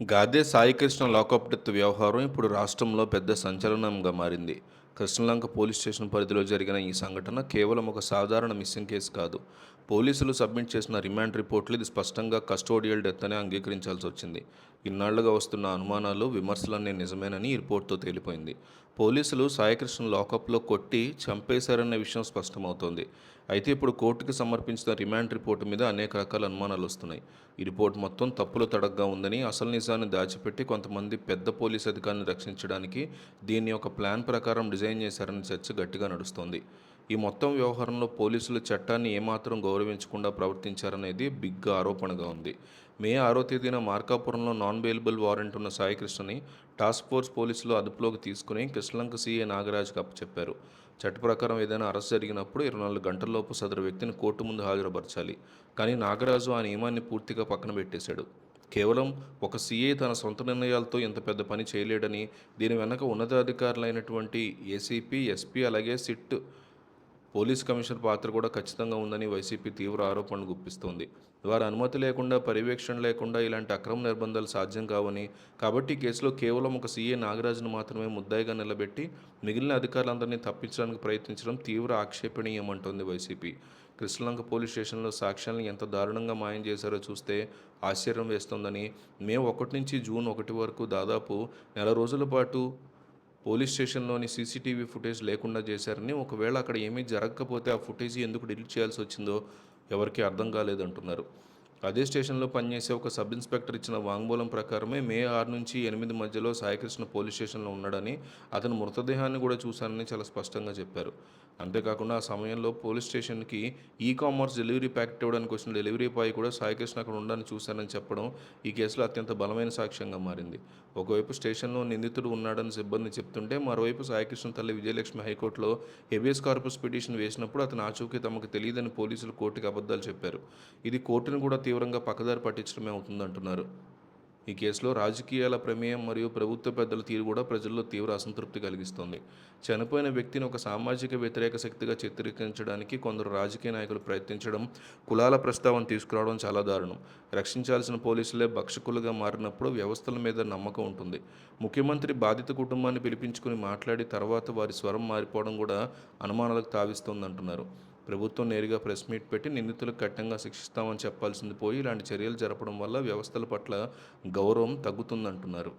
Gade Saikrishna lockup death వ్యవహారం ఇప్పుడు రాష్ట్రంలో పెద్ద సంచలనంగా మారింది. కృష్ణలంక పోలీస్ స్టేషన్ పరిధిలో జరిగిన ఈ సంఘటన కేవలం ఒక సాధారణ మిస్సింగ్ కేసు కాదు. పోలీసులు సబ్మిట్ చేసిన రిమాండ్ రిపోర్టులు ఇది స్పష్టంగా కస్టోడియల్ డెత్ అని అంగీకరించాల్సి వచ్చింది. ఇన్నాళ్లుగా వస్తున్న అనుమానాలు, విమర్శలన్నీ నిజమేనని ఈ రిపోర్టుతో తేలిపోయింది. పోలీసులు సాయికృష్ణ లాకప్లో కొట్టి చంపేశారన్న విషయం స్పష్టమవుతోంది. అయితే ఇప్పుడు కోర్టుకు సమర్పించిన రిమాండ్ రిపోర్టు మీద అనేక రకాల అనుమానాలు వస్తున్నాయి. ఈ రిపోర్ట్ మొత్తం తప్పులు తడగ్గా ఉందని, అసలు నిజాన్ని దాచిపెట్టి కొంతమంది పెద్ద పోలీస్ అధికారిని రక్షించడానికి దీన్ని ఒక ప్లాన్ ప్రకారం డిజైన్ చేశారని చర్చ గట్టిగా నడుస్తోంది. ఈ మొత్తం వ్యవహారంలో పోలీసులు చట్టాన్ని ఏమాత్రం గౌరవించకుండా ప్రవర్తించారనేది బిగ్ ఆరోపణగా ఉంది. మే 6వ తేదీన మార్కాపురంలో నాన్ బెయిలబుల్ వారెంట్ ఉన్న సాయికృష్ణని టాస్క్ ఫోర్స్ పోలీసులు అదుపులోకి తీసుకుని కృష్ణలంక సీఏ నాగరాజ్కి అప్పచెప్పారు. చట్ట ప్రకారం ఏదైనా అరెస్ట్ జరిగినప్పుడు 24 గంటల్లోపు సదరు వ్యక్తిని కోర్టు ముందు హాజరుపరచాలి. కానీ నాగరాజు ఆ నియమాన్ని పూర్తిగా పక్కన పెట్టేశాడు. కేవలం ఒక సీఏ తన సొంత నిర్ణయాలతో ఇంత పెద్ద పని చేయలేడని, దీని వెనక ఉన్నతాధికారులైనటువంటి ఏసీపీ, ఎస్పీ అలాగే సిట్ పోలీస్ కమిషనర్ పాత్ర కూడా ఖచ్చితంగా ఉందని వైసీపీ తీవ్ర ఆరోపణలు గుప్పిస్తోంది. వారి అనుమతి లేకుండా, పర్యవేక్షణ లేకుండా ఇలాంటి అక్రమ నిర్బంధాలు సాధ్యం కావని, కాబట్టి ఈ కేసులో కేవలం ఒక సీఏ నాగరాజును మాత్రమే ముద్దాయిగా నిలబెట్టి మిగిలిన అధికారులందరినీ తప్పించడానికి ప్రయత్నించడం తీవ్ర ఆక్షేపణీయమంటోంది వైసీపీ. కృష్ణలంక పోలీస్ స్టేషన్లో సాక్ష్యాలను ఎంత దారుణంగా మాయం చేశారో చూస్తే ఆశ్చర్యం వేస్తోందని, మే 1 నుంచి జూన్ 1 వరకు దాదాపు నెల రోజుల పాటు పోలీస్ స్టేషన్లోని సీసీటీవీ ఫుటేజ్ లేకుండా చేశారని, ఒకవేళ అక్కడ ఏమీ జరగకపోతే ఆ ఫుటేజ్ ఎందుకు డిలీట్ చేయాల్సి వచ్చిందో ఎవరికీ అర్థం కాలేదంటున్నారు. అదే స్టేషన్లో పనిచేసే ఒక సబ్ ఇన్స్పెక్టర్ ఇచ్చిన వాంగ్మూలం ప్రకారమే మే 6 నుంచి 8 మధ్యలో సాయికృష్ణ పోలీస్ స్టేషన్లో ఉన్నాడని, అతను మృతదేహాన్ని కూడా చూశానని చాలా స్పష్టంగా చెప్పారు. అంతేకాకుండా ఆ సమయంలో పోలీస్ స్టేషన్కి కామర్స్ డెలివరీ ప్యాకెట్ ఇవ్వడానికి వచ్చిన డెలివరీ బాయ్ కూడా సాయికృష్ణ అక్కడ ఉండడానికి చూశానని చెప్పడం ఈ కేసులో అత్యంత బలమైన సాక్ష్యంగా మారింది. ఒకవైపు స్టేషన్లో నిందితుడు ఉన్నాడని సిబ్బంది చెప్తుంటే, మరోవైపు సాయికృష్ణ తల్లి విజయలక్ష్మి హైకోర్టులో హెబియస్ కార్పస్ పిటిషన్ వేసినప్పుడు అతను ఆచూకీ తమకు తెలియదని పోలీసులు కోర్టుకి అబద్ధాలు చెప్పారు. ఇది కోర్టును కూడా తీవ్రంగా పక్కదారి పట్టించడమే అవుతుందంటున్నారు. ఈ కేసులో రాజకీయాల ప్రమేయం మరియు ప్రభుత్వ పెద్దల తీరు కూడా ప్రజల్లో తీవ్ర అసంతృప్తి కలిగిస్తోంది. చనిపోయిన వ్యక్తిని ఒక సామాజిక వ్యతిరేక శక్తిగా చిత్రీకరించడానికి కొందరు రాజకీయ నాయకులు ప్రయత్నించడం, కులాల ప్రస్తావన తీసుకురావడం చాలా దారుణం. రక్షించాల్సిన పోలీసులే భక్షకులుగా మారినప్పుడు వ్యవస్థల మీద నమ్మకం ఉంటుంది. ముఖ్యమంత్రి బాధిత కుటుంబాన్ని పిలిపించుకుని మాట్లాడి తర్వాత వారి స్వరం మారిపోవడం కూడా అనుమానాలకు తావిస్తోందంటున్నారు. ప్రభుత్వం నేరుగా ప్రెస్ మీట్ పెట్టి నిందితులకు కఠినంగా శిక్షిస్తామని చెప్పాల్సింది పోయి ఇలాంటి చర్యలు జరపడం వల్ల వ్యవస్థల పట్ల గౌరవం తగ్గుతుందంటున్నారు.